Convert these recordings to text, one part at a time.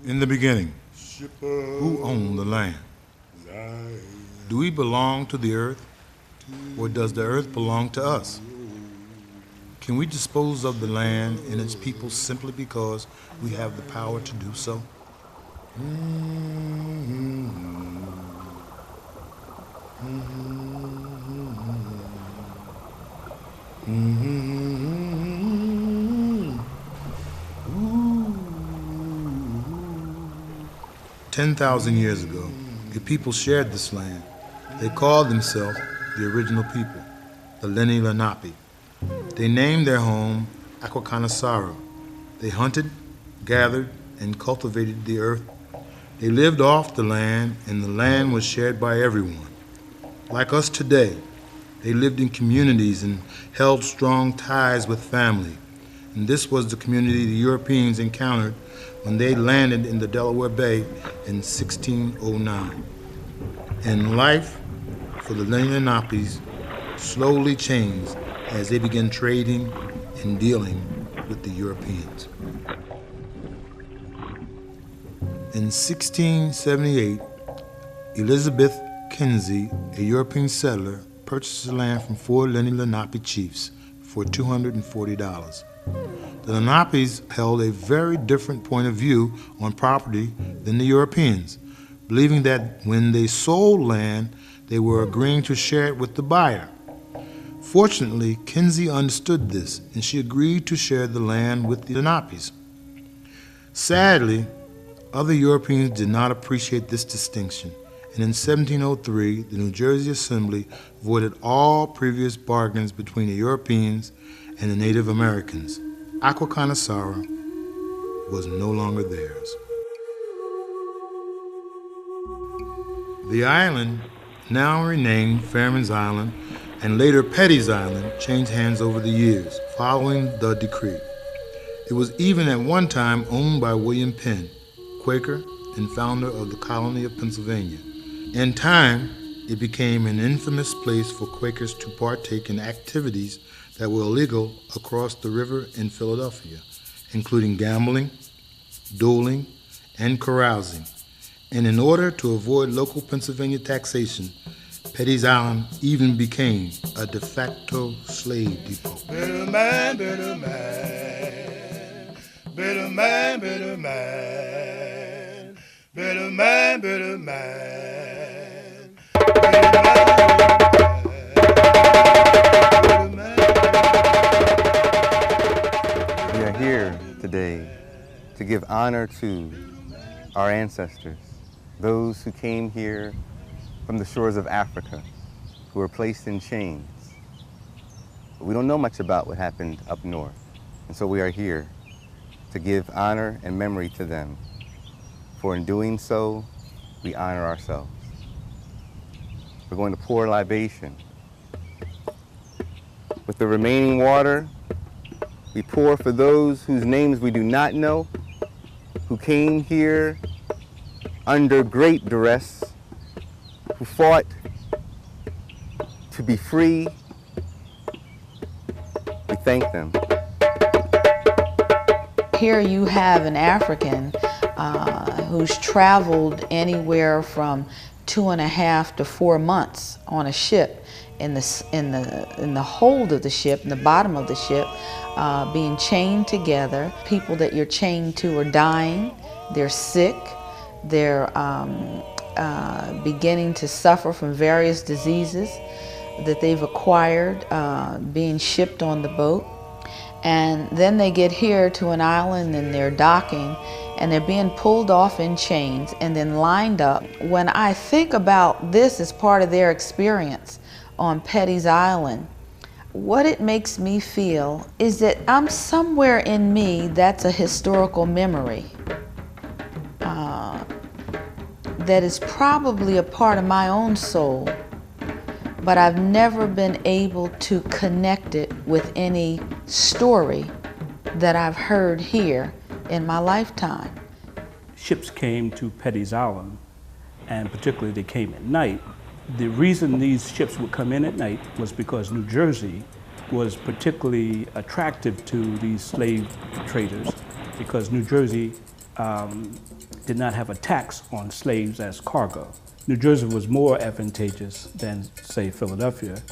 In the beginning, who owned the land? Do we belong to the earth, or does the earth belong to us? Can we dispose of the land and its people simply because we have the power to do so? Ten 10,000 years ago, the people shared this land. They called themselves the original people, the Lenape. They named their home Aquacanasaro. They hunted, gathered, and cultivated the earth. They lived off the land, and the land was shared by everyone. Like us today, they lived in communities and held strong ties with family. And this was the community the Europeans encountered when they landed in the Delaware Bay in 1609. And life for the Lenapes slowly changed as they began trading and dealing with the Europeans. In 1678, Elizabeth Kinsey, a European settler, purchased the land from 4 Lenape chiefs for $240. The Lenapes held a very different point of view on property than the Europeans, believing that when they sold land, they were agreeing to share it with the buyer. Fortunately, Kinsey understood this, and she agreed to share the land with the Lenapes. Sadly, other Europeans did not appreciate this distinction, and in 1703, the New Jersey Assembly voided all previous bargains between the Europeans and the Native Americans. Aquacanasaro was no longer theirs. The island, now renamed Fairman's Island and later Petty's Island, changed hands over the years following the decree. It was even at one time owned by William Penn, Quaker and founder of the colony of Pennsylvania. In time, it became an infamous place for Quakers to partake in activities that were illegal across the river in Philadelphia, including gambling, dueling, and carousing. And in order to avoid local Pennsylvania taxation, Petty's Island even became a de facto slave depot. Better man, better man, better man, better man, better man, better man, better man. We are here today to give honor to our ancestors, those who came here from the shores of Africa, who were placed in chains. But we don't know much about what happened up north, and so we are here to give honor and memory to them. For in doing so, we honor ourselves. We're going to pour libation. With the remaining water, we pour for those whose names we do not know, who came here under great duress, who fought to be free. We thank them. Here you have an African who's traveled anywhere from 2.5 to 4 months on a ship in the hold of the ship, in the bottom of the ship, being chained together. People that you're chained to are dying, they're sick, they're beginning to suffer from various diseases that they've acquired being shipped on the boat. And then they get here to an island and they're docking and they're being pulled off in chains and then lined up. When I think about this as part of their experience on Petty's Island, what it makes me feel is that I'm somewhere in me that's a historical memory that is probably a part of my own soul, but I've never been able to connect it with any story that I've heard here in my lifetime. Ships came to Petty's Island, and particularly they came at night. The reason these ships would come in at night was because New Jersey was particularly attractive to these slave traders, because New Jersey did not have a tax on slaves as cargo. New Jersey was more advantageous than, say, Philadelphia,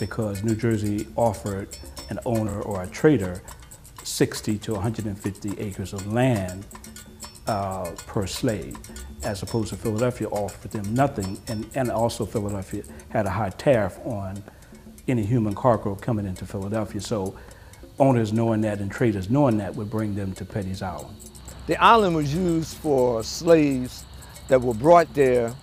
because New Jersey offered an owner or a trader 60 to 150 acres of land per slave, as opposed to Philadelphia offered them nothing, and also Philadelphia had a high tariff on any human cargo coming into Philadelphia. So owners knowing that and traders knowing that would bring them to Petty's Island. The island was used for slaves that were brought there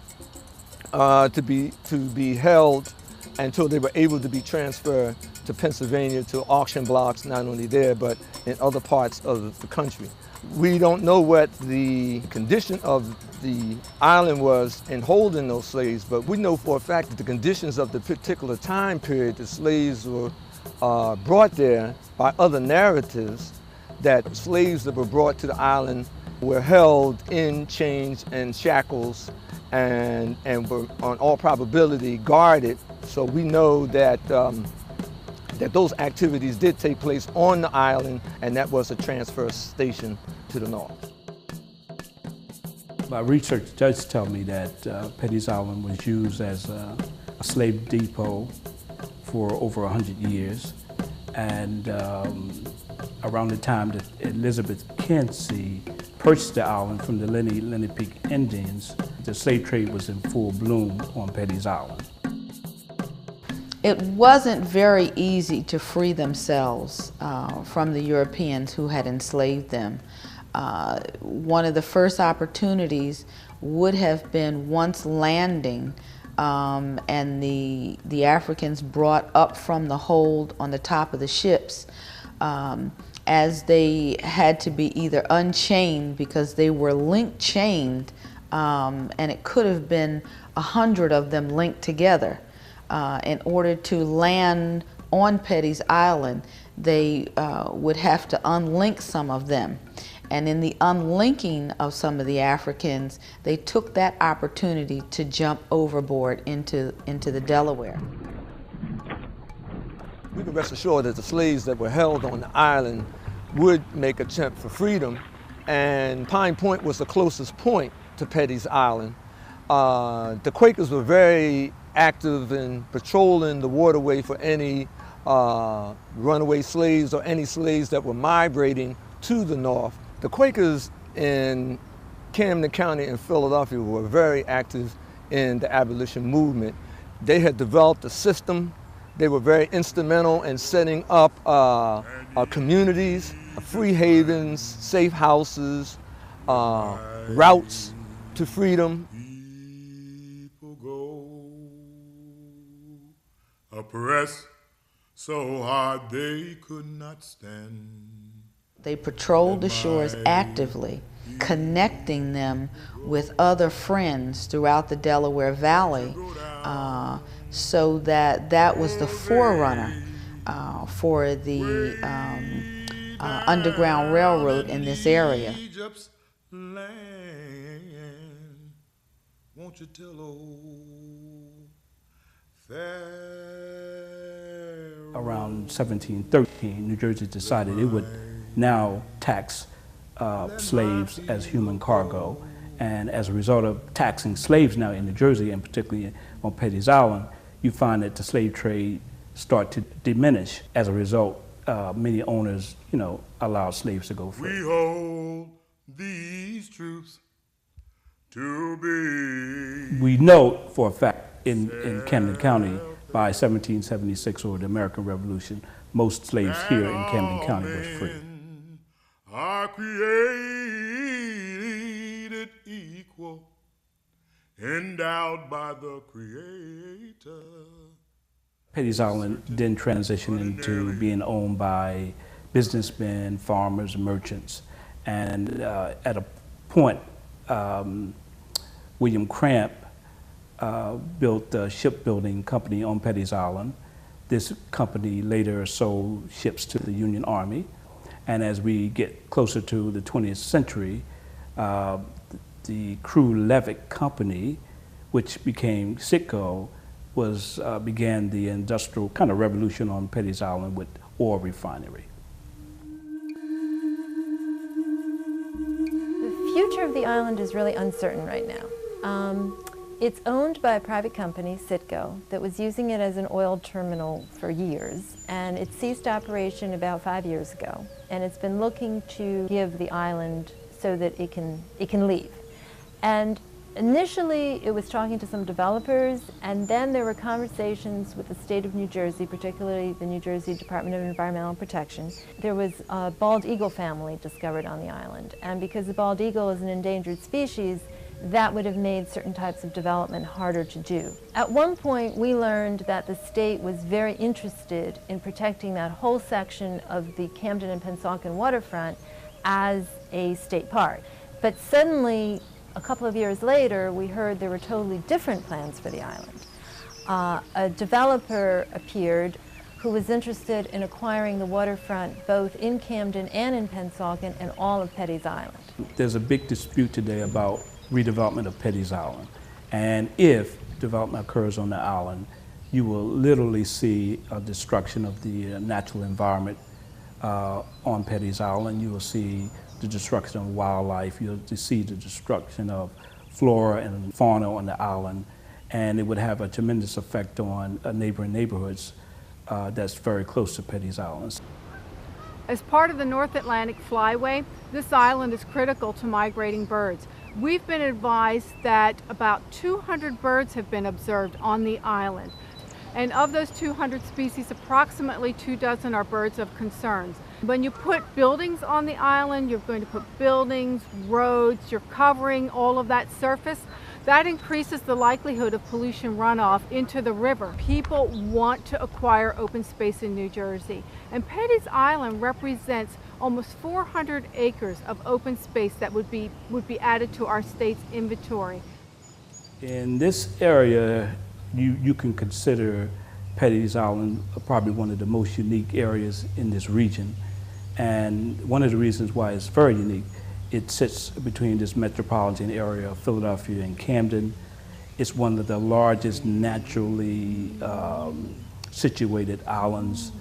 to be held until they were able to be transferred to Pennsylvania, to auction blocks, not only there, but in other parts of the country. We don't know what the condition of the island was in holding those slaves, but we know for a fact that the conditions of the particular time period the slaves were brought there, by other narratives, that slaves that were brought to the island were held in chains and shackles and were, on all probability, guarded. So we know that that those activities did take place on the island, and that was a transfer station to the north. My research does tell me that Petty's Island was used as a slave depot for over 100 years. And around the time that Elizabeth Kinsey purchased the island from the Lenape Indians, the slave trade was in full bloom on Petty's Island. It wasn't very easy to free themselves from the Europeans who had enslaved them. One of the first opportunities would have been, once landing and the Africans brought up from the hold on the top of the ships, as they had to be either unchained because they were link chained, and it could have been 100 of them linked together. In order to land on Petty's Island, they would have to unlink some of them. And in the unlinking of some of the Africans, they took that opportunity to jump overboard into the Delaware. We can rest assured that the slaves that were held on the island would make a attempt for freedom, and Pine Point was the closest point to Petty's Island. The Quakers were very active in patrolling the waterway for any runaway slaves or any slaves that were migrating to the north. The Quakers in Camden County and Philadelphia were very active in the abolition movement. They had developed a system. They were very instrumental in setting up communities, free havens, safe houses, routes to freedom. People go oppressed so hard they could not stand. They patrolled the shores actively, connecting them with other friends throughout the Delaware Valley, so that was the forerunner for the Underground Railroad in this area. Egypt's land, won't you tell old Pharaoh? Around 1713, New Jersey decided it would now tax slaves as human cargo. And as a result of taxing slaves now in New Jersey, and particularly on Petty's Island, you find that the slave trade start to diminish. As a result, many owners, allowed slaves to go free. We hold these truths to be. We know for a fact in Camden County by 1776, or the American Revolution, most slaves here in Camden County were free. Are created equal, endowed by the Creator. Petty's Island then transitioned into being owned by businessmen, farmers, merchants, and at a point, William Cramp built a shipbuilding company on Petty's Island. This company later sold ships to the Union Army. And as we get closer to the 20th century, the Crew Levitt Company, which became Citgo, began the industrial kind of revolution on Petty's Island with oil refinery. The of the island is really uncertain right now. It's owned by a private company, Citgo, that was using it as an oil terminal for years, and it ceased operation about 5 years ago. And it's been looking to give the island so that it can leave. And initially, it was talking to some developers, and then there were conversations with the state of New Jersey, particularly the New Jersey Department of Environmental Protection. There was a bald eagle family discovered on the island, and because the bald eagle is an endangered species, that would have made certain types of development harder to do. At one point, we learned that the state was very interested in protecting that whole section of the Camden and Pennsauken waterfront as a state park. But suddenly, a couple of years later, we heard there were totally different plans for the island. A developer appeared who was interested in acquiring the waterfront both in Camden and in Pennsauken and all of Petty's Island. There's a big dispute today about redevelopment of Petty's Island. And if development occurs on the island, you will literally see a destruction of the natural environment on Petty's Island. You will see the destruction of wildlife. You'll see the destruction of flora and fauna on the island. And it would have a tremendous effect on neighboring neighborhoods that's very close to Petty's Island. As part of the North Atlantic Flyway, this island is critical to migrating birds. We've been advised that about 200 birds have been observed on the island. And of those 200 species, approximately 24 are birds of concern. When you put buildings on the island, you're going to put buildings, roads, you're covering all of that surface. That increases the likelihood of pollution runoff into the river. People want to acquire open space in New Jersey. And Petty's Island represents almost 400 acres of open space that would be added to our state's inventory. In this area, you can consider Petty's Island probably one of the most unique areas in this region. And one of the reasons why it's very unique, it sits between this metropolitan area of Philadelphia and Camden. It's one of the largest naturally situated islands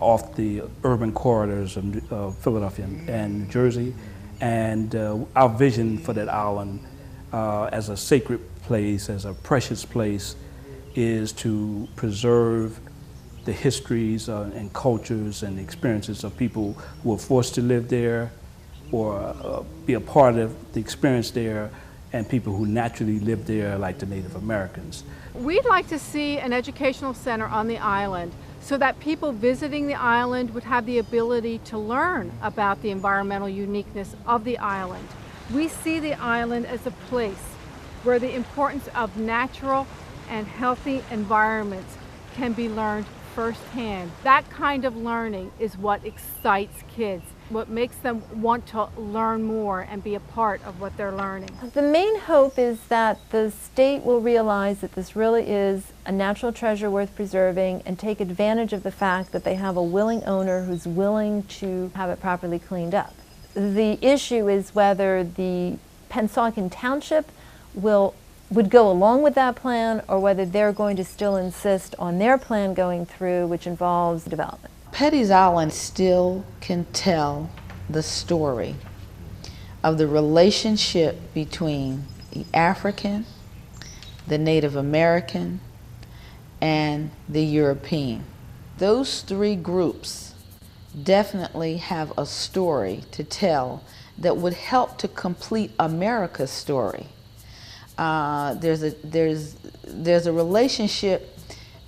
off the urban corridors of Philadelphia and New Jersey. And our vision for that island as a sacred place, as a precious place, is to preserve the histories and cultures and experiences of people who were forced to live there or be a part of the experience there, and people who naturally live there, like the Native Americans. We'd like to see an educational center on the island so that people visiting the island would have the ability to learn about the environmental uniqueness of the island. We see the island as a place where the importance of natural and healthy environments can be learned firsthand. That kind of learning is what excites kids, what makes them want to learn more and be a part of what they're learning. The main hope is that the state will realize that this really is a natural treasure worth preserving and take advantage of the fact that they have a willing owner who's willing to have it properly cleaned up. The issue is whether the Pennsauken Township would go along with that plan, or whether they're going to still insist on their plan going through, which involves development. Petty's Island still can tell the story of the relationship between the African, the Native American, and the European. Those three groups definitely have a story to tell that would help to complete America's story. There's a relationship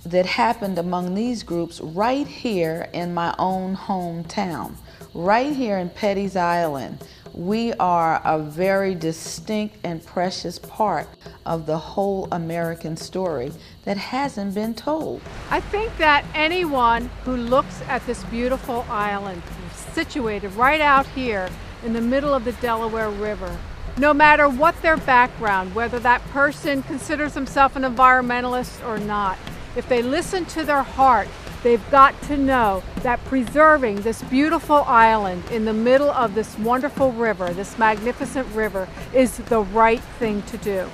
that happened among these groups right here in my own hometown, right here in Petty's Island. We are a very distinct and precious part of the whole American story that hasn't been told. I think that anyone who looks at this beautiful island, situated right out here in the middle of the Delaware River, no matter what their background, whether that person considers himself an environmentalist or not, if they listen to their heart, they've got to know that preserving this beautiful island in the middle of this wonderful river, this magnificent river, is the right thing to do.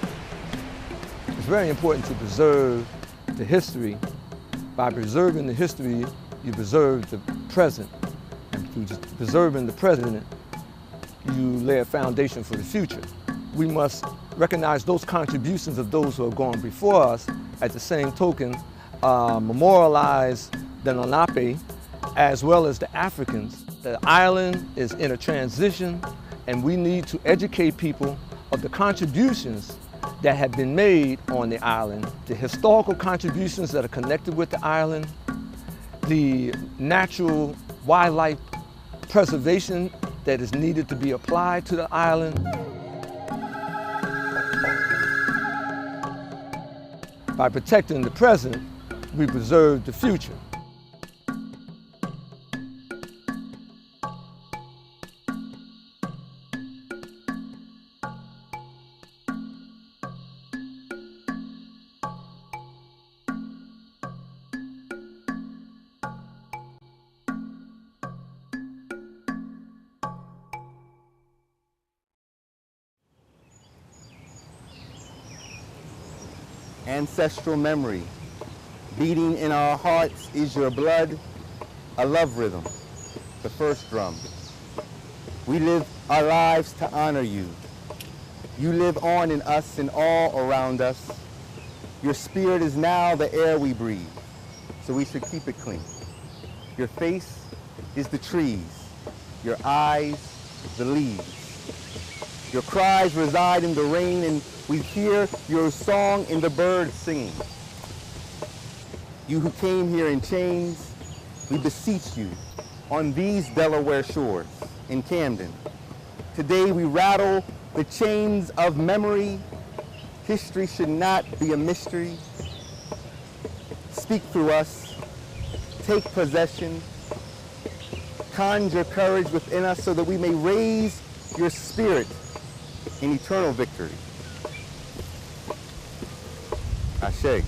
It's very important to preserve the history. By preserving the history, you preserve the present. And through preserving the present, you lay a foundation for the future. we must recognize those contributions of those who have gone before us. At the same token, memorialize the Lenape as well as the Africans. The island is in a transition, and we need to educate people of the contributions that have been made on the island, the historical contributions that are connected with the island, the natural wildlife preservation that is needed to be applied to the island. By protecting the present, we preserve the future. Ancestral memory. Beating in our hearts is your blood, a love rhythm, the first drum. We live our lives to honor you. You live on in us and all around us. Your spirit is now the air we breathe, so we should keep it clean. Your face is the trees, your eyes, the leaves. Your cries reside in the rain, and we hear your song in the birds singing. You who came here in chains, we beseech you on these Delaware shores in Camden. Today we rattle the chains of memory. History should not be a mystery. Speak through us, take possession, conjure courage within us so that we may raise your spirit in eternal victory. Ashe.